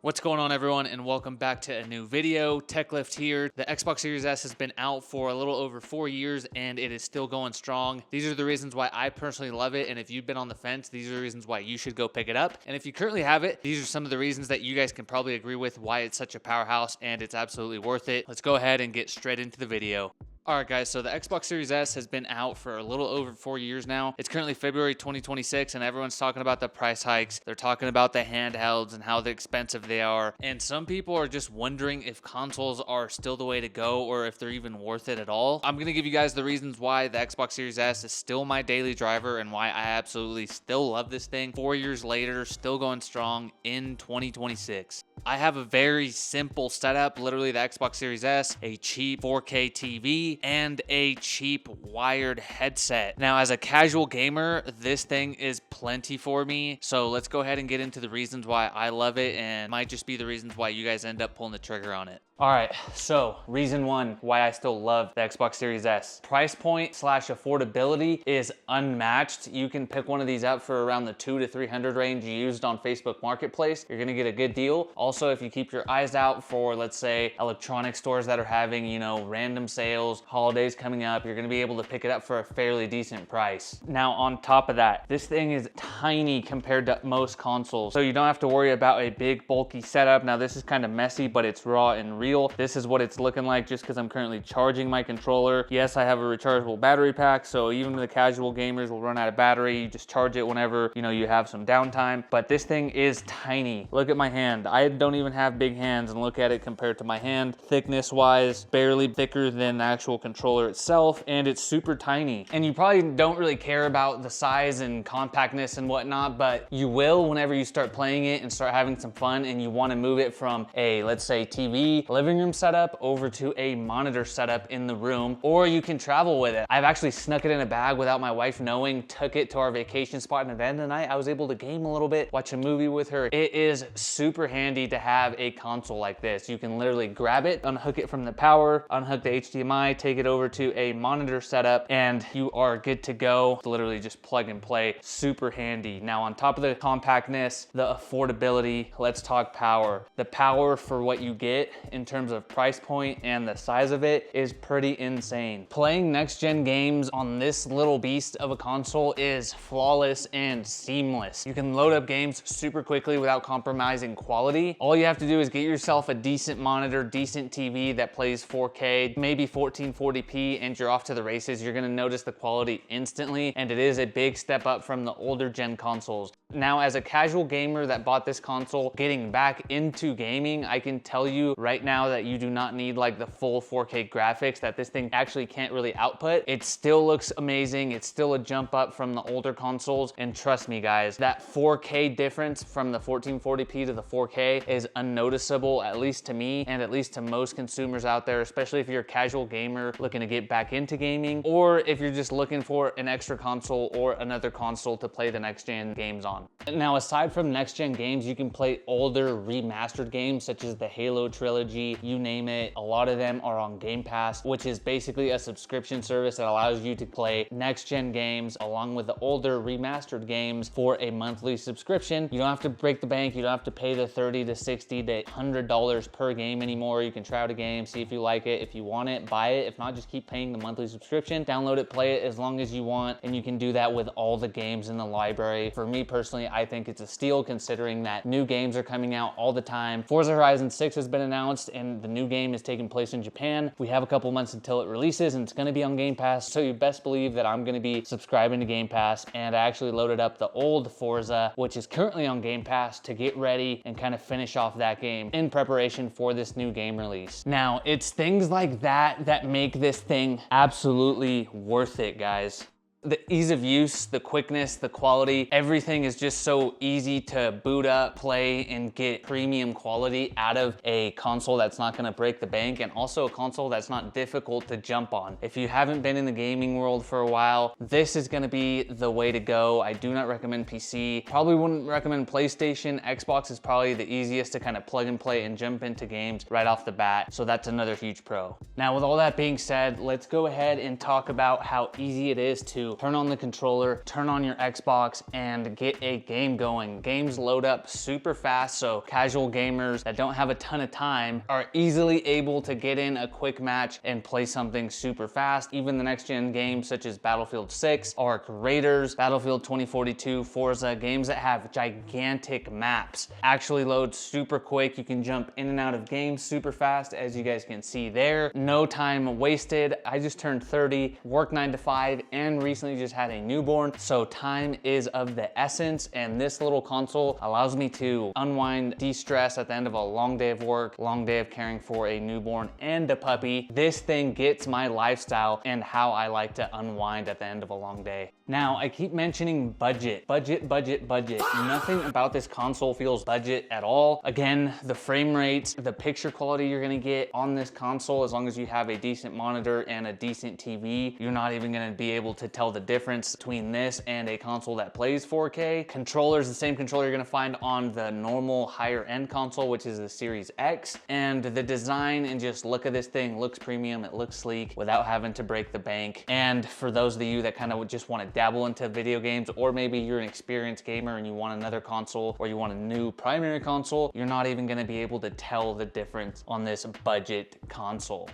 What's going on, everyone, and welcome back to a new video. TechLift here. The Xbox Series S has been out for a little over 4 years and it is still going strong. These are the reasons why I personally love it, and if you've been on the fence, these are the reasons why you should go pick it up. And if you currently have it, these are some of the reasons that you guys can probably agree with why it's such a powerhouse and it's absolutely worth it. Let's go ahead and get straight into the video. Alright guys, so the Xbox Series S has been out for a little over 4 years now. It's currently February 2026 and everyone's talking about the price hikes. They're talking about the handhelds and how expensive they are. And some people are just wondering if consoles are still the way to go or if they're even worth it at all. I'm going to give you guys the reasons why the Xbox Series S is still my daily driver and why I absolutely still love this thing 4 years later, still going strong in 2026. I have a very simple setup, literally the Xbox Series S, a cheap 4K TV, and a cheap wired headset. Now, as a casual gamer, this thing is plenty for me. So let's go ahead and get into the reasons why I love it, and might just be the reasons why you guys end up pulling the trigger on it. All right, so reason one why I still love the Xbox Series S. Price point / affordability is unmatched. You can pick one of these up for around the $200 to $300 range used on Facebook Marketplace. You're gonna get a good deal. Also, if you keep your eyes out for, let's say, electronic stores that are having, random sales, holidays coming up, you're gonna be able to pick it up for a fairly decent price. Now, on top of that, this thing is tiny compared to most consoles. So you don't have to worry about a big bulky setup. Now, this is kind of messy, but it's raw and real. This is what it's looking like just because I'm currently charging my controller. Yes, I have a rechargeable battery pack, so even the casual gamers will run out of battery. You just charge it whenever, you have some downtime. But this thing is tiny. Look at my hand. I don't even have big hands, and look at it compared to my hand. Thickness-wise, barely thicker than the actual controller itself, and it's super tiny. And you probably don't really care about the size and compactness and whatnot, but you will whenever you start playing it and start having some fun and you want to move it from a, let's say, TV, living room setup over to a monitor setup in the room, or you can travel with it. I've actually snuck it in a bag without my wife knowing, took it to our vacation spot, and at the end of the night, I was able to game a little bit, watch a movie with her. It is super handy to have a console like this. You can literally grab it, unhook it from the power, unhook the HDMI, take it over to a monitor setup, and you are good to go. Literally just plug and play, super handy. Now, on top of the compactness, the affordability, let's talk power. The power for what you get in terms of price point and the size of it is pretty insane. Playing next gen games on this little beast of a console is flawless and seamless. You can load up games super quickly without compromising quality. All you have to do is get yourself a decent monitor, decent TV that plays 4K, maybe 1440p, and you're off to the races. You're gonna notice the quality instantly, and it is a big step up from the older gen consoles. Now, as a casual gamer that bought this console, getting back into gaming, I can tell you right now that you do not need like the full 4K graphics that this thing actually can't really output. It still looks amazing. It's still a jump up from the older consoles. And trust me guys, that 4K difference from the 1440p to the 4K is unnoticeable, at least to me and at least to most consumers out there, especially if you're a casual gamer looking to get back into gaming, or if you're just looking for an extra console or another console to play the next gen games on. Now, aside from next gen games, you can play older remastered games such as the Halo trilogy, you name it. A lot of them are on Game Pass, which is basically a subscription service that allows you to play next gen games along with the older remastered games for a monthly subscription. You don't have to break the bank. You don't have to pay the $30 to $60 to $100 per game anymore. You can try out a game, see if you like it. If you want it, buy it. If not, just keep paying the monthly subscription. Download it, play it as long as you want, and you can do that with all the games in the library. For me personally, I think it's a steal considering that new games are coming out all the time. Forza Horizon 6 has been announced, and the new game is taking place in Japan. We have a couple months until it releases, and it's gonna be on Game Pass, so you best believe that I'm gonna be subscribing to Game Pass, and I actually loaded up the old Forza, which is currently on Game Pass, to get ready and kind of finish off that game in preparation for this new game release. Now, it's things like that that make this thing absolutely worth it, guys. The ease of use, the quickness, the quality, everything is just so easy to boot up, play, and get premium quality out of a console that's not gonna break the bank, and also a console that's not difficult to jump on. If you haven't been in the gaming world for a while, this is gonna be the way to go. I do not recommend PC. Probably wouldn't recommend PlayStation. Xbox is probably the easiest to kind of plug and play and jump into games right off the bat, so that's another huge pro. Now, with all that being said, let's go ahead and talk about how easy it is to to turn on the controller, turn on your Xbox, and get a game going. Games load up super fast, so casual gamers that don't have a ton of time are easily able to get in a quick match and play something super fast. Even the next gen games such as Battlefield 6, Arc Raiders, Battlefield 2042, Forza, games that have gigantic maps actually load super quick. You can jump in and out of games super fast, as you guys can see there. No time wasted. I just turned 30, work 9 to 5, and recently just had a newborn, so time is of the essence, and this little console allows me to unwind, de-stress at the end of a long day of work, long day of caring for a newborn and a puppy. This thing gets my lifestyle and how I like to unwind at the end of a long day. Now, I keep mentioning budget. Nothing about this console feels budget at all. Again, the frame rates, the picture quality you're gonna get on this console, as long as you have a decent monitor and a decent TV, you're not even gonna be able to tell the difference between this and a console that plays 4K. Controller's the same controller you're gonna find on the normal higher end console, which is the Series X. And the design and just look of this thing looks premium, it looks sleek without having to break the bank. And for those of you that kind of just wanna dabble into video games, or maybe you're an experienced gamer and you want another console, or you want a new primary console, you're not even gonna be able to tell the difference on this budget console.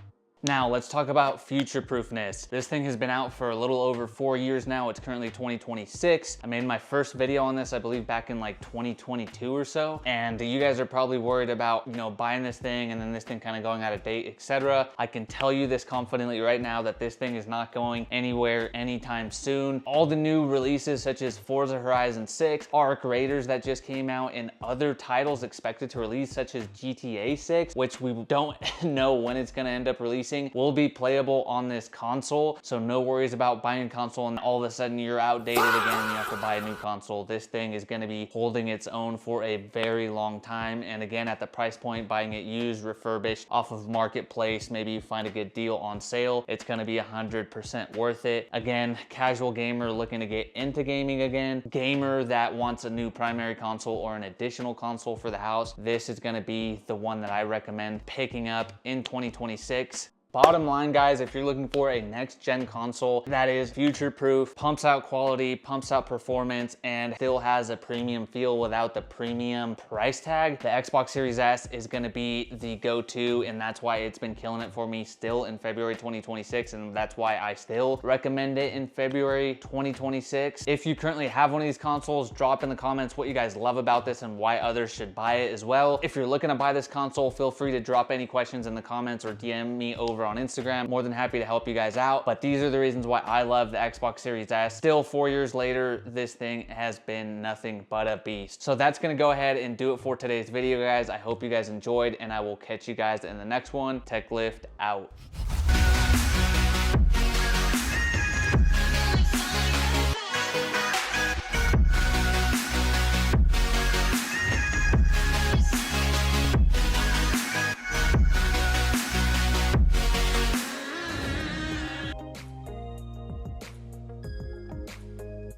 Now, let's talk about future-proofness. This thing has been out for a little over 4 years now. It's currently 2026. I made my first video on this, I believe, back in like 2022 or so. And you guys are probably worried about, buying this thing and then this thing kind of going out of date, etc. I can tell you this confidently right now that this thing is not going anywhere anytime soon. All the new releases such as Forza Horizon 6, Arc Raiders that just came out, and other titles expected to release such as GTA 6, which we don't know when it's gonna end up releasing, will be playable on this console. So no worries about buying a console and all of a sudden you're outdated again and you have to buy a new console. This thing is going to be holding its own for a very long time. And again, at the price point, buying it used, refurbished off of Marketplace, maybe you find a good deal on sale, it's going to be 100% worth it. Again, casual gamer looking to get into gaming again, gamer that wants a new primary console or an additional console for the house, this is going to be the one that I recommend picking up in 2026. Bottom line, guys, if you're looking for a next-gen console that is future-proof, pumps out quality, pumps out performance, and still has a premium feel without the premium price tag, the Xbox Series S is gonna be the go-to, and that's why it's been killing it for me still in February 2026, and that's why I still recommend it in February 2026. If you currently have one of these consoles, drop in the comments what you guys love about this and why others should buy it as well. If you're looking to buy this console, feel free to drop any questions in the comments or DM me over on Instagram. More than happy to help you guys out. But these are the reasons why I love the Xbox Series S. Still 4 years later, this thing has been nothing but a beast. So that's gonna go ahead and do it for today's video, guys. I hope you guys enjoyed, and I will catch you guys in the next one. Tech Lift out.